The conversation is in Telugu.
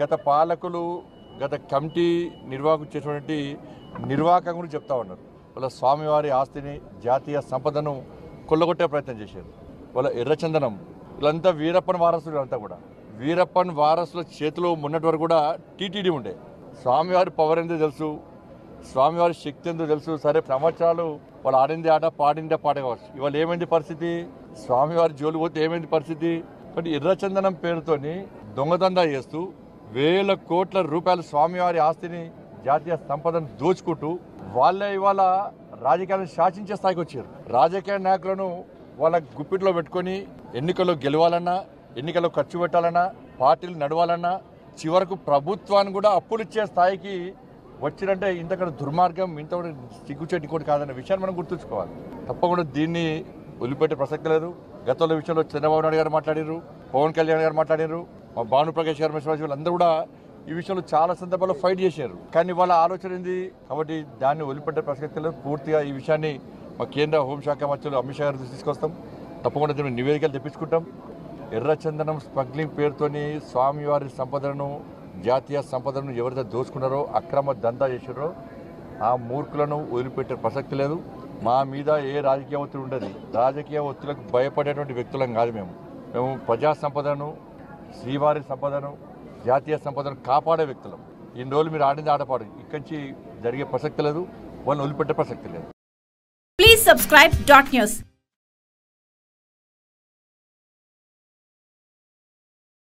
గత పాలకులు గత కమిటీ నిర్వాహకులు చేసినటువంటి నిర్వాహకం గురించి చెప్తా ఉన్నారు. వాళ్ళ స్వామివారి ఆస్తిని జాతీయ సంపదను కొల్లగొట్టే ప్రయత్నం చేశారు. వాళ్ళ ఎర్రచందనం వీళ్ళంతా వీరప్పన్ వారసులు, అంతా కూడా వీరప్పన్ వారసుల చేతిలో ఉన్నటి వరకు కూడా టీటీడీ ఉండే. స్వామివారి పవర్ ఎంతో తెలుసు, స్వామివారి శక్తి ఎంతో తెలుసు. సరే సంవత్సరాలు వాళ్ళు ఆడిందే ఆట పాడిందే పాట కావచ్చు. ఇవాళ ఏమైంది పరిస్థితి? స్వామివారి జోలు పోతే ఏమైంది పరిస్థితి? కాబట్టి ఎర్రచందనం పేరుతోని దొంగదందా చేస్తూ వేల కోట్ల రూపాయల స్వామివారి ఆస్తిని జాతీయ సంపదను దోచుకుంటూ వాళ్ళే ఇవాళ రాజకీయాలను శాసించే స్థాయికి వచ్చారు. రాజకీయ నాయకులను వాళ్ళ గుప్పిట్లో పెట్టుకొని ఎన్నికల్లో గెలవాలన్నా, ఎన్నికల్లో ఖర్చు పెట్టాలన్నా, పార్టీలు నడవాలన్నా, చివరకు ప్రభుత్వాన్ని కూడా అప్పులు ఇచ్చే స్థాయికి వచ్చినంటే ఇంతకన్నా దుర్మార్గం, ఇంత సిగ్గుచేటి కూడా కాదన్న విషయాన్ని మనం గుర్తుంచుకోవాలి. తప్పకుండా దీన్ని వదిలిపెట్టే ప్రసక్తి లేదు. గతంలో విషయంలో చంద్రబాబు నాయుడు గారు మాట్లాడారు, పవన్ కళ్యాణ్ గారు మాట్లాడారు, మా భానుప్రకాష్ గారు, వీళ్ళందరూ కూడా ఈ విషయంలో చాలా సందర్భాల్లో ఫైట్ చేశారు. కానీ వాళ్ళ ఆలోచన ఏంది? కాబట్టి దాన్ని వదిలిపెట్టే ప్రసక్తి లేదు. పూర్తిగా ఈ విషయాన్ని మా కేంద్ర హోంశాఖ మంత్రులు అమిత్ షా గారు తీసుకొస్తాం. తప్పకుండా దీన్ని నివేదికలు తెప్పించుకుంటాం. ఎర్రచందనం స్మగ్లింగ్ పేరుతోని స్వామివారి సంపదను, జాతీయ సంపదను ఎవరైతే దోచుకున్నారో, అక్రమ దందా చేశారో ఆ మూర్ఖులను వదిలిపెట్టే ప్రసక్తి లేదు. మా మీద ఏ రాజకీయ ఒత్తిడి ఉండదు. రాజకీయ ఒత్తిడికి భయపడేటువంటి వ్యక్తులం కాదు. మేము ప్రజా సంపదను, శ్రీవారి సంపదను, జాతీయ సంపదను కాపాడే వ్యక్తులం. ఇన్ని రోజులు మీరు ఆడింది ఆడపాడు. ఇక్కడి నుంచి జరిగే ప్రసక్తి లేదు, వాళ్ళని వదిలిపెట్టే ప్రసక్తి లేదు. Please subscribe .news.